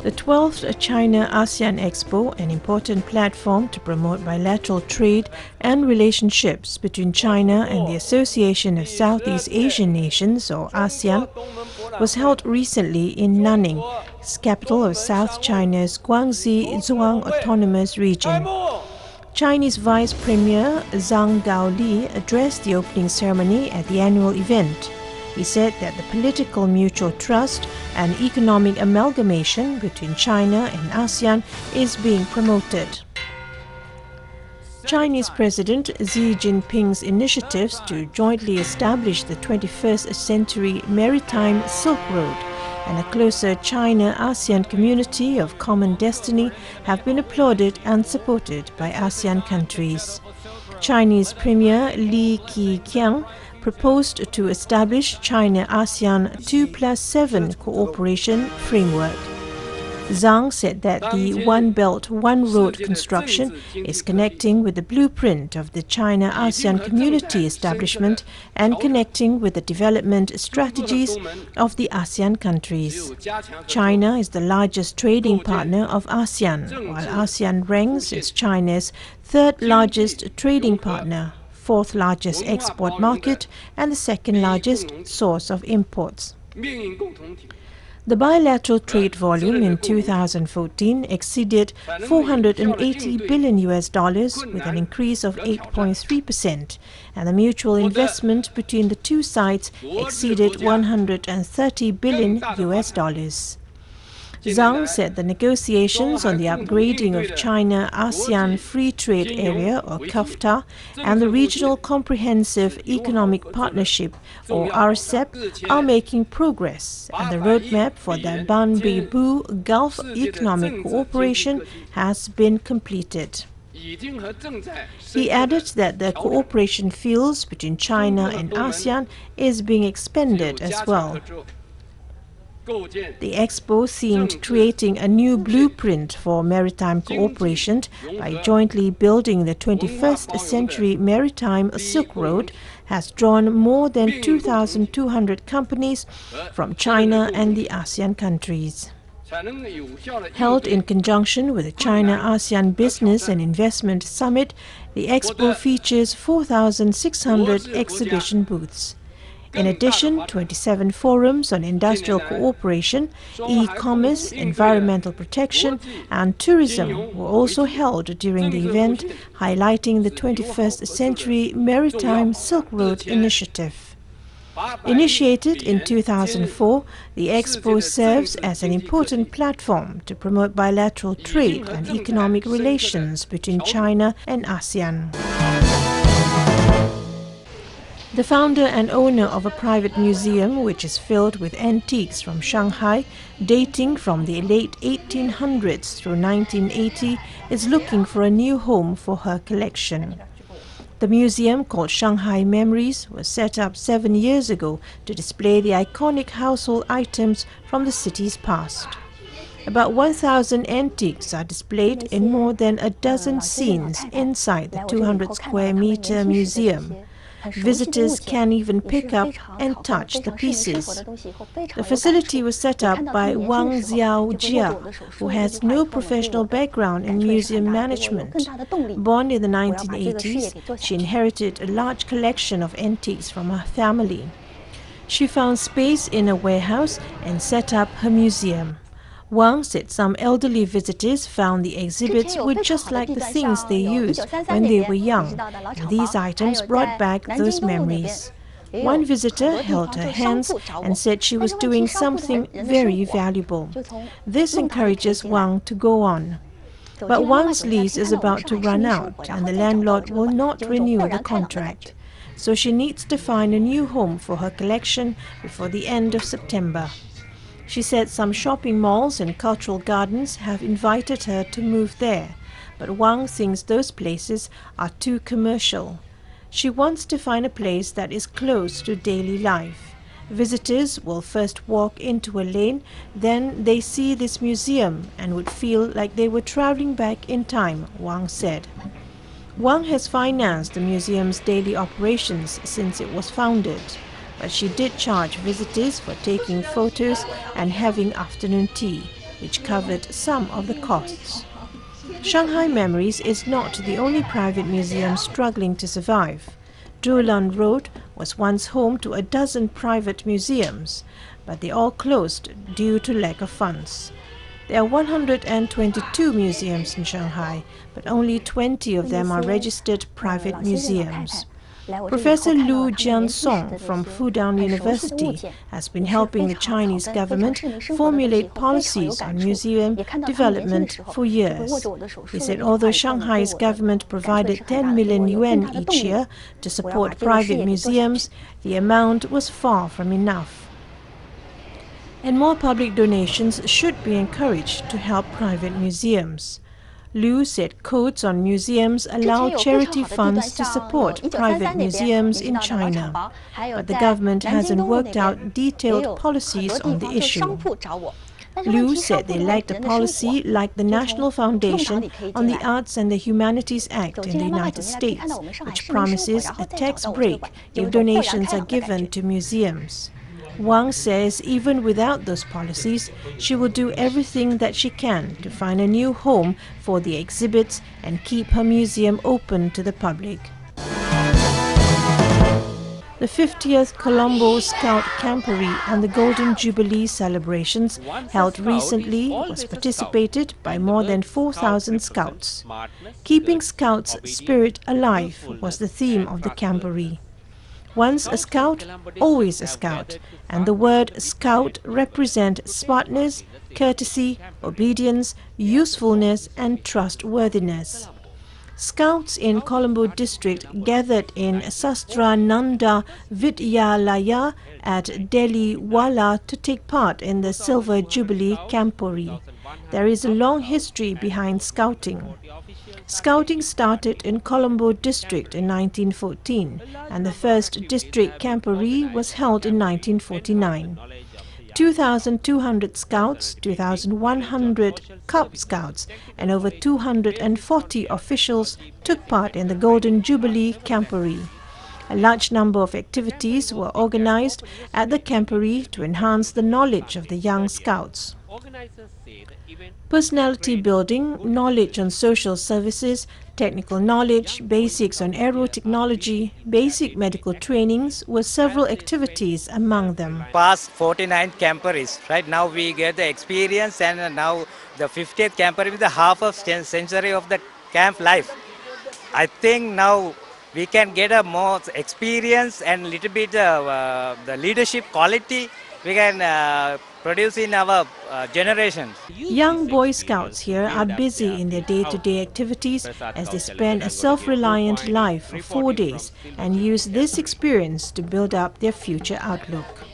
The 12th China-ASEAN Expo, an important platform to promote bilateral trade and relationships between China and the Association of Southeast Asian Nations, or ASEAN, was held recently in Nanning, capital of South China's Guangxi Zhuang Autonomous Region. Chinese Vice Premier Zhang Gaoli addressed the opening ceremony at the annual event. He said that the political mutual trust and economic amalgamation between China and ASEAN is being promoted. Chinese President Xi Jinping's initiatives to jointly establish the 21st century maritime Silk Road and a closer China-ASEAN community of common destiny have been applauded and supported by ASEAN countries. Chinese Premier Li Keqiang proposed to establish China-ASEAN 2+7 cooperation framework. Zhang said that the One Belt, One Road construction is connecting with the blueprint of the China-ASEAN community establishment and connecting with the development strategies of the ASEAN countries. China is the largest trading partner of ASEAN, while ASEAN ranks as China's third largest trading partner, fourth largest export market, and the second largest source of imports. The bilateral trade volume in 2014 exceeded $480 billion with an increase of 8.3%, and the mutual investment between the two sides exceeded $130 billion. Zhang said the negotiations on the upgrading of China-ASEAN Free Trade Area, or CAFTA, and the Regional Comprehensive Economic Partnership, or RCEP, are making progress, and the roadmap for the Banbibu Gulf Economic Cooperation has been completed. He added that the cooperation fields between China and ASEAN is being expanded as well. The Expo themed creating a new blueprint for maritime cooperation by jointly building the 21st century maritime Silk Road has drawn more than 2,200 companies from China and the ASEAN countries. Held in conjunction with the China-ASEAN Business and Investment Summit, the Expo features 4,600 exhibition booths. In addition, 27 forums on industrial cooperation, e-commerce, environmental protection, and tourism were also held during the event, highlighting the 21st Century Maritime Silk Road Initiative. Initiated in 2004, the Expo serves as an important platform to promote bilateral trade and economic relations between China and ASEAN. The founder and owner of a private museum, which is filled with antiques from Shanghai, dating from the late 1800s through 1980, is looking for a new home for her collection. The museum, called Shanghai Memories, was set up 7 years ago to display the iconic household items from the city's past. About 1,000 antiques are displayed in more than a dozen scenes inside the 200-square-meter museum. Visitors can even pick up and touch the pieces. The facility was set up by Wang Xiaojia, who has no professional background in museum management. Born in the 1980s, she inherited a large collection of antiques from her family. She found space in a warehouse and set up her museum. Wang said some elderly visitors found the exhibits were just like the things they used when they were young, and these items brought back those memories. One visitor held her hands and said she was doing something very valuable. This encourages Wang to go on. But Wang's lease is about to run out, and the landlord will not renew the contract. So she needs to find a new home for her collection before the end of September. She said some shopping malls and cultural gardens have invited her to move there, but Wang thinks those places are too commercial. She wants to find a place that is close to daily life. Visitors will first walk into a lane, then they see this museum and would feel like they were traveling back in time, Wang said. Wang has financed the museum's daily operations since it was founded, but she did charge visitors for taking photos and having afternoon tea. which covered some of the costs. Shanghai Memories is not the only private museum struggling to survive. Zhulan Road was once home to a dozen private museums, but they all closed due to lack of funds. There are 122 museums in Shanghai, but only 20 of them are registered private museums. Professor Lu Jiansong from Fudan University has been helping the Chinese government formulate policies on museum development for years. He said although Shanghai's government provided 10 million yuan each year to support private museums, the amount was far from enough. And more public donations should be encouraged to help private museums. Liu said codes on museums allow charity funds to support private museums in China, but the government hasn't worked out detailed policies on the issue. Liu said they lacked a policy like the National Foundation on the Arts and the Humanities Act in the United States, which promises a tax break if donations are given to museums. Wang says even without those policies, she will do everything that she can to find a new home for the exhibits and keep her museum open to the public. The 50th Colombo Scout Camporee and the Golden Jubilee celebrations held recently was participated by more than 4,000 scouts. Keeping Scouts' spirit alive was the theme of the Camporee. Once a scout, always a scout, and the word scout represents smartness, courtesy, obedience, usefulness and trustworthiness. Scouts in Colombo district gathered in Sastrananda Vidyalaya at Delhi Wala to take part in the Silver Jubilee Camporee. There is a long history behind scouting. Scouting started in Colombo district in 1914, and the first district camporee was held in 1949. 2,200 scouts, 2,100 Cub Scouts, and over 240 officials took part in the Golden Jubilee Camporee. A large number of activities were organized at the camporee to enhance the knowledge of the young scouts. Personality building, knowledge on social services, technical knowledge, basics on aerotechnology, basic medical trainings were several activities among them. Past 49 camporees, right now we get the experience, and now the 50th camporee with the half of century of the camp life. I think now we can get a more experience and little bit the leadership quality we can produce in our generation. Young Boy Scouts here are busy in their day-to-day activities as they spend a self-reliant life for 4 days and use this experience to build up their future outlook.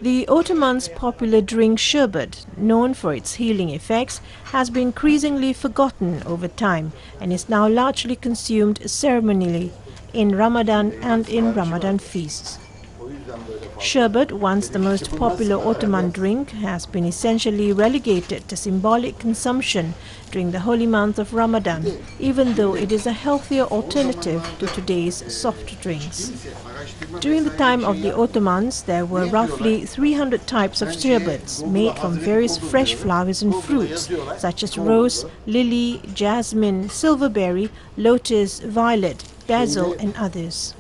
The Ottomans' popular drink sherbet, known for its healing effects, has been increasingly forgotten over time and is now largely consumed ceremonially in Ramadan and in Ramadan feasts. Sherbet, once the most popular Ottoman drink, has been essentially relegated to symbolic consumption during the holy month of Ramadan, even though it is a healthier alternative to today's soft drinks. During the time of the Ottomans, there were roughly 300 types of sherbets made from various fresh flowers and fruits, such as rose, lily, jasmine, silverberry, lotus, violet, basil, and others.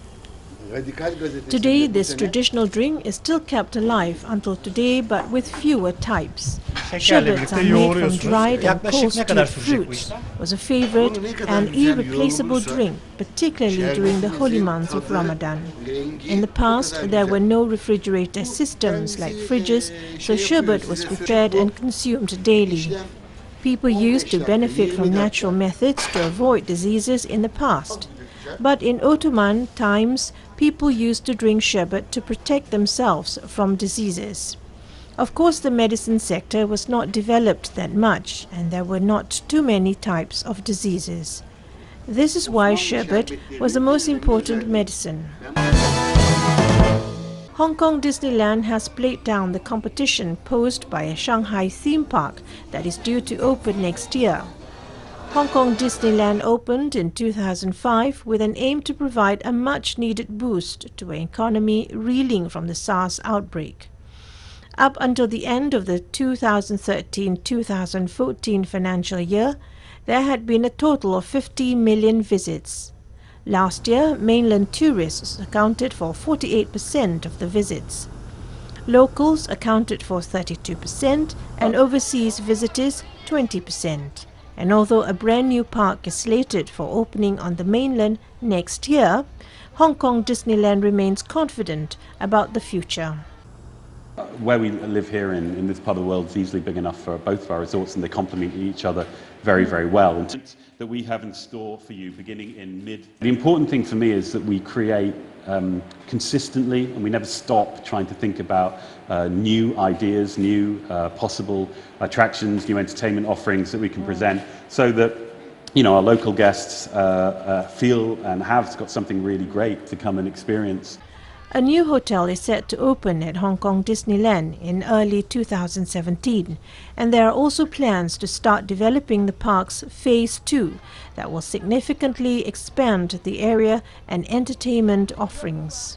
Today, this traditional drink is still kept alive until today, but with fewer types. Sherbets are made from dried and cold-stewed fruits, was a favorite and irreplaceable drink, particularly during the holy month of Ramadan. In the past, there were no refrigerator systems like fridges, so sherbet was prepared and consumed daily. People used to benefit from natural methods to avoid diseases in the past. But in Ottoman times, people used to drink sherbet to protect themselves from diseases. Of course, the medicine sector was not developed that much, and there were not too many types of diseases. This is why sherbet was the most important medicine. Hong Kong Disneyland has played down the competition posed by a Shanghai theme park that is due to open next year. Hong Kong Disneyland opened in 2005 with an aim to provide a much-needed boost to an economy reeling from the SARS outbreak. Up until the end of the 2013-2014 financial year, there had been a total of 50 million visits. Last year, mainland tourists accounted for 48% of the visits. Locals accounted for 32% and overseas visitors 20%. And although a brand new park is slated for opening on the mainland next year, Hong Kong Disneyland remains confident about the future. Where we live here in this part of the world is easily big enough for both of our resorts, and they complement each other very, very well. And that we have in store for you beginning in mid. The important thing for me is that we create consistently, and we never stop trying to think about new ideas, new possible attractions, new entertainment offerings that we can present, so that our local guests feel and have got something really great to come and experience. A new hotel is set to open at Hong Kong Disneyland in early 2017, and there are also plans to start developing the park's Phase 2 that will significantly expand the area and entertainment offerings.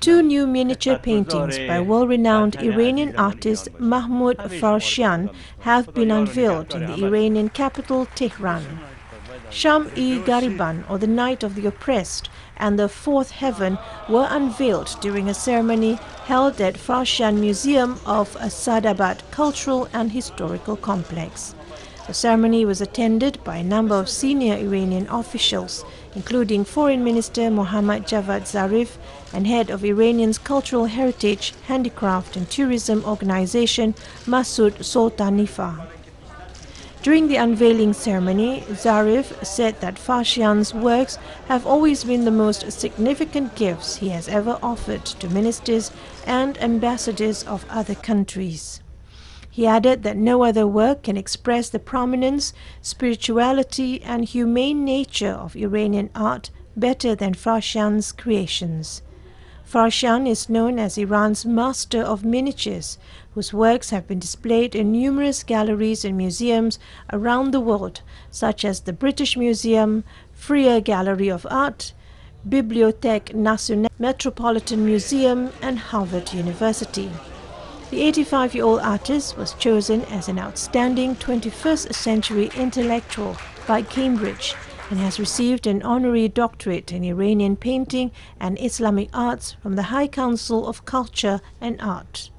Two new miniature paintings by world-renowned Iranian artist Mahmoud Farshian have been unveiled in the Iranian capital Tehran. Sham-e-Gariban, or the Night of the Oppressed, and the Fourth Heaven were unveiled during a ceremony held at Farshian Museum of Asadabad Cultural and Historical Complex. The ceremony was attended by a number of senior Iranian officials, including Foreign Minister Mohammad Javad Zarif and head of Iranian's Cultural Heritage, Handicraft and Tourism Organization Masoud Soltanifa. During the unveiling ceremony, Zarif said that Farshian's works have always been the most significant gifts he has ever offered to ministers and ambassadors of other countries. He added that no other work can express the prominence, spirituality and humane nature of Iranian art better than Farshian's creations. Farshian is known as Iran's master of miniatures, whose works have been displayed in numerous galleries and museums around the world, such as the British Museum, Freer Gallery of Art, Bibliothèque Nationale, Metropolitan Museum and Harvard University. The 85-year-old artist was chosen as an outstanding 21st century intellectual by Cambridge and has received an honorary doctorate in Iranian painting and Islamic arts from the High Council of Culture and Art.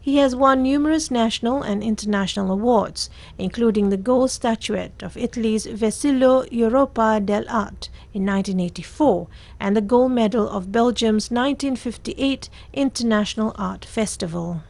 He has won numerous national and international awards, including the gold statuette of Italy's Vessillo Europa dell'Arte in 1984 and the gold medal of Belgium's 1958 International Art Festival.